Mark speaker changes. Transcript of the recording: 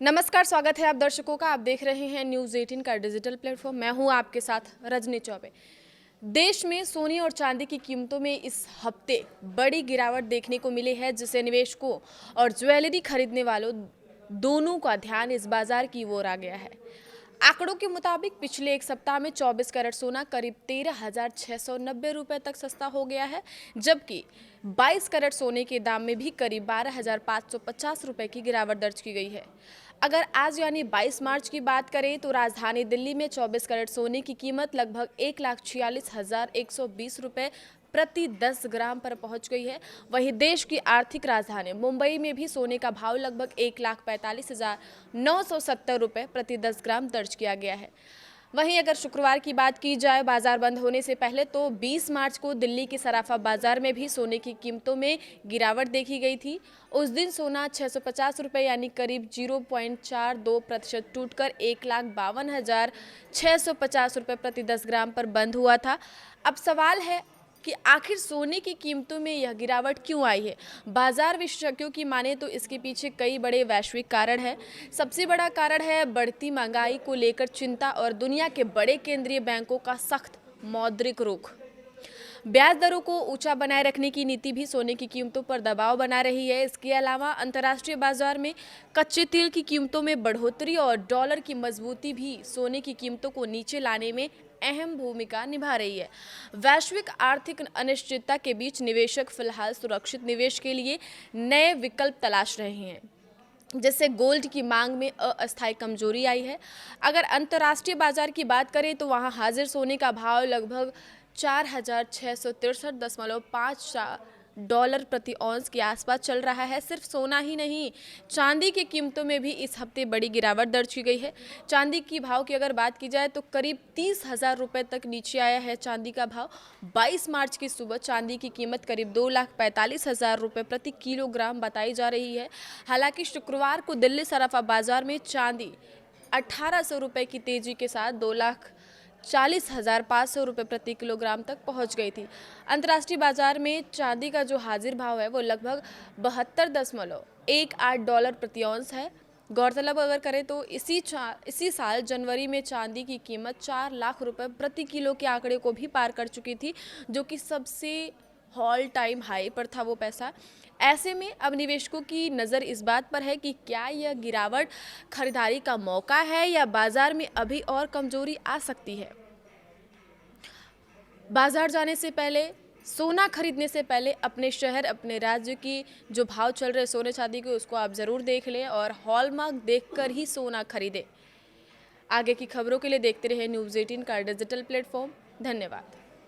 Speaker 1: नमस्कार, स्वागत है आप दर्शकों का। आप देख रहे हैं न्यूज़ 18 का डिजिटल प्लेटफॉर्म। मैं हूं आपके साथ रजनी चौबे। देश में सोने और चांदी की कीमतों में इस हफ्ते बड़ी गिरावट देखने को मिली है, जिससे निवेशकों और ज्वेलरी खरीदने वालों दोनों का ध्यान इस बाजार की ओर आ गया है। आंकड़ों के मुताबिक पिछले एक सप्ताह में 24 कैरेट सोना करीब 13,690 रुपए तक सस्ता हो गया है, जबकि 22 कैरेट सोने के दाम में भी करीब 12,550 रुपए की गिरावट दर्ज की गई है। अगर आज यानी 22 मार्च की बात करें तो राजधानी दिल्ली में 24 कैरेट सोने की कीमत लगभग 1,46,120 रुपए प्रति 10 ग्राम पर पहुंच गई है। वहीं देश की आर्थिक राजधानी मुंबई में भी सोने का भाव लगभग 1,45,970 रुपए प्रति 10 ग्राम दर्ज किया गया है। वहीं अगर शुक्रवार की बात की जाए बाजार बंद होने से पहले, तो 20 मार्च को दिल्ली के सराफा बाजार में भी सोने की कीमतों में गिरावट देखी गई थी। उस दिन सोना 650 रुपये यानी करीब 0.42% टूटकर 1,52,650 रुपये प्रति 10 ग्राम पर बंद हुआ था। अब सवाल है कि आखिर सोने की कीमतों में यह गिरावट क्यों आई है। बाजार विशेषज्ञों की माने तो इसके पीछे कई बड़े वैश्विक कारण हैं। सबसे बड़ा कारण है बढ़ती महंगाई को लेकर चिंता और दुनिया के बड़े केंद्रीय बैंकों का सख्त मौद्रिक रुख। ब्याज दरों को ऊंचा बनाए रखने की नीति भी सोने की कीमतों पर दबाव बना रही है। इसके अलावा अंतर्राष्ट्रीय बाजार में कच्चे तेल की कीमतों में बढ़ोतरी और डॉलर की मजबूती भी सोने की कीमतों को नीचे लाने में अहम भूमिका निभा रही है। वैश्विक आर्थिक अनिश्चितता के बीच निवेशक फिलहाल सुरक्षित निवेश के लिए नए विकल्प तलाश रहे हैं, जिससे गोल्ड की मांग में अस्थायी कमजोरी आई है। अगर अंतर्राष्ट्रीय बाजार की बात करें तो वहां हाजिर सोने का भाव लगभग 4,663.5 डॉलर प्रति औंस के आसपास चल रहा है। सिर्फ सोना ही नहीं, चांदी की कीमतों में भी इस हफ्ते बड़ी गिरावट दर्ज की गई है। चांदी की भाव की अगर बात की जाए तो करीब 30,000 रुपये तक नीचे आया है चांदी का भाव। 22 मार्च की सुबह चांदी की कीमत करीब 2,45,000 रुपये प्रति किलोग्राम बताई जा रही है। हालांकि शुक्रवार को दिल्ली सराफा बाजार में चांदी 1,800 रुपये की तेजी के साथ 2,40,500 रुपये प्रति किलोग्राम तक पहुंच गई थी। अंतर्राष्ट्रीय बाजार में चांदी का जो हाजिर भाव है वो लगभग 72.18 डॉलर प्रति औंस है। गौरतलब अगर करें तो इसी साल जनवरी में चांदी की कीमत 4 लाख रुपए प्रति किलो के आंकड़े को भी पार कर चुकी थी, जो कि सबसे ऑल टाइम हाई पर था वो पैसा। ऐसे में अब निवेशकों की नज़र इस बात पर है कि क्या यह गिरावट खरीदारी का मौका है या बाजार में अभी और कमजोरी आ सकती है। बाजार जाने से पहले, सोना खरीदने से पहले अपने शहर, अपने राज्य की जो भाव चल रहे सोने चांदी के, उसको आप ज़रूर देख लें और हॉलमार्क देखकर ही सोना खरीदें। आगे की खबरों के लिए देखते रहे न्यूज़ 18 का डिजिटल प्लेटफॉर्म। धन्यवाद।